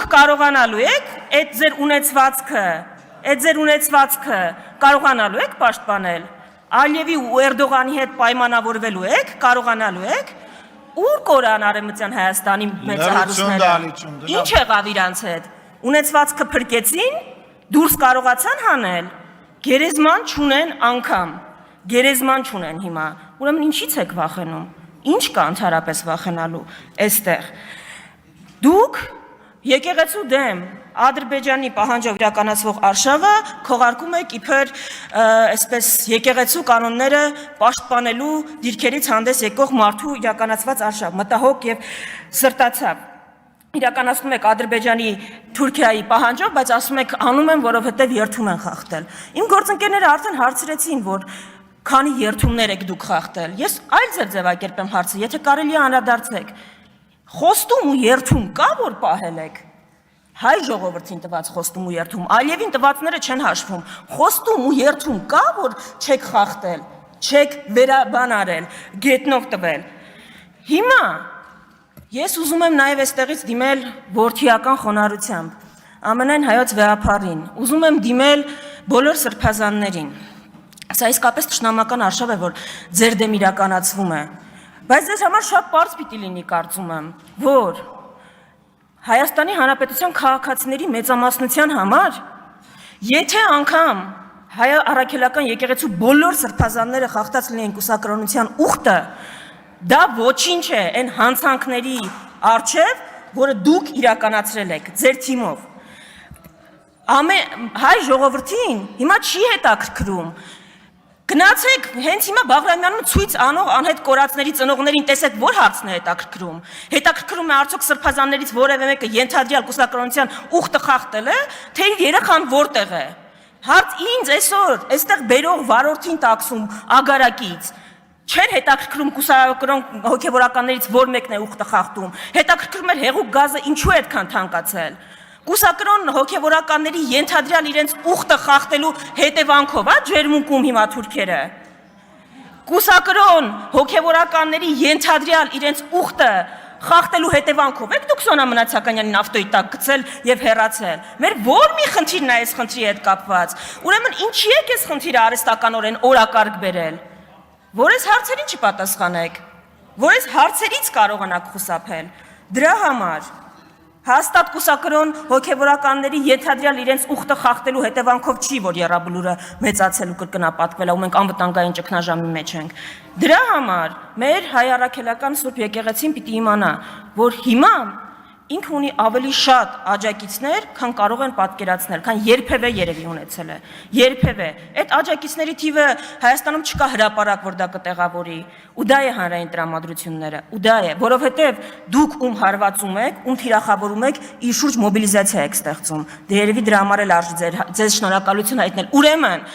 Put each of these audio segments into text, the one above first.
Դուք կարողանալու եք այդ ձեր ունեցվածքը կարողանալու եք պաշտպանել։ Ալիևի ու Էրդողանի հետ պայմանավորվելու եք, կարողանալու եք։ Ուր կորան Արևմտյան Հայաստանի մեծահարուստները։ Ինչ եղավ իրանց հետ։ Ունեցվածքը փրկեցին, դուրս կարողացան հանել։ Գերեզման չունեն անգամ։ Գերեզման չունեն հիմա։ Ուրեմն ինչից եք վախենում։ Ինչ կա ընդհանրապես վախենալու այստեղ։ Դուք եկեղեցու դեմ Ադրբեջանի պահանջով իրականացվող արշավը քողարկում եք իբր այսպես եկեղեցու կանոնները պաշտպանելու դիրքերից հանդես եկող մարդու իրականացված արշավ, մտահոգ եւ սրտացավ։ Իրականացնում եք Ադրբեջանի Թուրքիայի պահանջով, բայց ասում եք անում են, որովհետեւ երթում են խախտել։ Իմ գործընկերները արդեն հարցրեցին, որ քանի երթումներ եք դուք խախտել։ Ես այլ ձևակերպեմ հարցը, եթե կարելի է անդրադարձեք։ Խոստում ու երթում կա, որ պահել եք։ Հայ ժողովրդին տված խոստում ու երթում, Ալիևին տվածները չեն հաշվում։ Խոստում ու երթում կա, որ չեք խախտել, չեք վերաբան արել, գետնով տվել։ Հիմա ես ուզում եմ նաև այստեղից դիմել որդիական խոնարհությամբ, ամենայն հայոց վեհապարին, ուզում եմ դիմել բոլոր սրբազաններին։ Սա իսկապես թշնամական արշավ է, որ ձեր դեմ իրականացվում է, բայց ձեզ համար շատ պարզ պիտի լինի, կարծում եմ, որ Հայաստանի Հանրապետության քաղաքացիների մեծամասնության համար, եթե անգամ հայ առաքելական եկեղեցու բոլոր սրբազանները խախտած լինեն կուսակրոնության ուխտը, դա ոչինչ է այն հանցանքների առջև, որը դուք իրականացրել եք ձեր թիմով։ Հայ ժողովրդին հիմա չի հետաքրքրում։ Գնացեք, հենց հիմա Բաղրամյանը ցույց անող անհետ կորածների ծնողներին տեսեք, որ հարցն է հետաքրքրում։ Հետաքրքրում է արդյոք սրբազաններից որևէ մեկը ենթադրյալ կուսակրոնության ուխտը խախտել է, թե իր երեխան որտեղ է։ Հարց ինձ այսօր այստեղ բերող վարորդին տաքսում ագարակից չէր հետաքրքրում կուսակրոն հոգևորականներից որ մեկն է ուխտը խախտում։ Հետաքրքրում էր հեղուկ գազը ինչու է այդքան թանկացել։ Կուսակրոն հոգևորականների ենթադրյալ իրենց ուխտը խախտելու հետևանքով է ջերմուկում հիմա թուրքերը։ Կուսակրոն հոգևորականների ենթադրյալ իրենց ուխտը խախտելու հետևանքով եք դուք Սոնա Մնացականյանին ավտոյի տակ գցել եւ հեռացել։ Մեր որ մի խնդիրն է այս խնդրի հետ կապված։ Ուրեմն ինչի եք այս խնդիրը արհեստականորեն օրակարգ բերել։ Որ այս հարցերին չպատասխանեք, որ այս հարցերից կարողանաք խուսափել։ Դրա համար հաստատ կուսակրոն հոգևորականների ենթադրյալ իրենց ուխտը խախտելու հետևանքով չի, որ եռաբլուրը մեծացել ու կրկնապատկվել է, ու մենք անվտանգային ճգնաժամի մեջ ենք։ Դրա համար մեր հայ առաքելական Սուրբ եկեղեցին պիտի իմանա, որ հիմա ինքը ունի ավելի շատ աջակիցներ, քան կարող են պատկերացնել, քան երբևէ երևի ունեցել է։ Երբևէ։ Այդ աջակիցների թիվը Հայաստանում չկա հրապարակ, որ դա կտեղավորի, ու դա է հանրային տրամադրությունները, ու դա է, որովհետև դուք ում հարվածում եք, ում թիրախավորում եք, իր շուրջ մոբիլիզացիա եք ստեղծում։ Դե երևի դրա համար էլ արժի ձեզ շնորհակալություն հայտնել։ Ուրեմն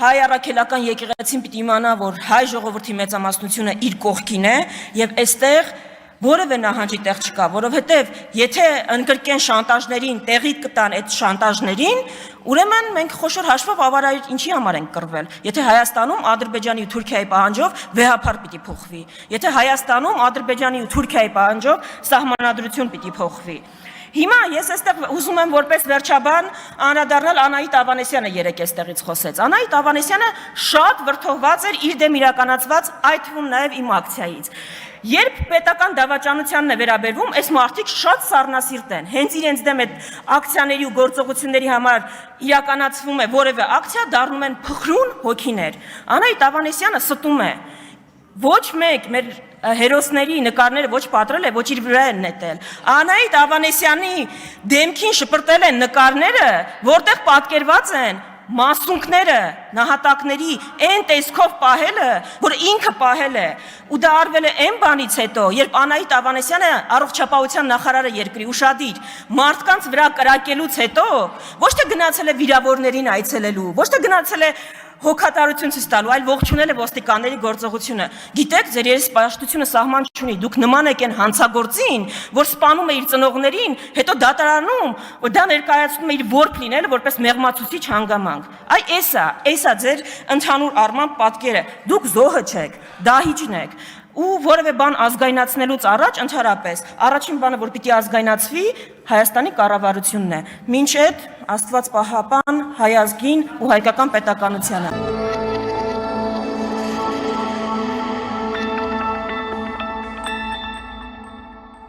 հայ առաքելական եկեղեցին պիտի իմանա, որ հայ ժողովրդի մեծամասնությունը իր կողքին է, եւ այստեղ որևէ նահանջի տեղ չկա, որովհետև եթե ընդգրկեն շանտաժներին, տեղի կտան այդ շանտաժներին, ուրեմն մենք խոշոր հաշվով ավարայր ինչի համար ենք կռվել։ Եթե Հայաստանում Ադրբեջանի ու Թուրքիայի պահանջով վեհապար պիտի փոխվի, եթե Հայաստանում Ադրբեջանի ու Թուրքիայի պահանջով սահմանադրություն պիտի փոխվի։ Հիմա ես այստեղ ուզում եմ որպես վերջաբան անդրադառնալ Անահիտ Ավանեսյանը երեք այստեղից խոսեց։ Անահիտ Ավանեսյանը շատ վրդովված էր իր դեմ իրականացված, այդ թվում նաև իմ ակցիայից։ Երբ պետական դավաճանությանն է վերաբերվում, այս մարդիկ շատ սառնասիրտ են։ Հենց իրենց դեմ այդ ակցիաների ու գործողությունների համար իրականացվում է որևէ ակցիա, դառնում են փխրուն հոգիներ։ Անահիտ Ավանեսյանը ստում է։ Ոչ մեկ մեր հերոսների նկարները ոչ պատրել է, ոչ իր վրա են նետել։ Անահիտ Ավանեսյանի դեմքին շպրտել են նկարները, որտեղ պատկերված են մասունքները, նահատակների այն տեսքով պահելը, որ ինքը պահել է, ու դա արվել է այն բանից հետո, երբ Անահիտ Ավանեսյանը առողջապահության նախարարը երկրի ուշադիր մարդկանց վրա կրակելուց հետո ոչ թե գնացել է վիրավորներին այցելելու, ոչ թե գնացել է հոգատարություն ցույց տալու, այլ ողջունել է ոստիկանների գործողությունը։ Գիտեք, ձեր երեսպաշտությունը սահման չունի, դուք նման եք այն հանցագործին, որ սպանում է իր ծնողներին, հետո դատարանում, որ դա ներկայացնում է իր որբ լինելը որպես մեղմացուցիչ հանգամանք։ Այ էսա ձեր ընդհանուր առմամբ պատկերը։ Դուք զոհը չեք, դահիճն եք։ ու որևէ բան ազգայնացնելուց առաջ ընդհանրապես առաջին բանը, որ պիտի ազգայնացվի, Հայաստանի կառավարությունն է։ Մինչ այդ Աստված պահապան հայ ազգին ու հայկական պետականությանը։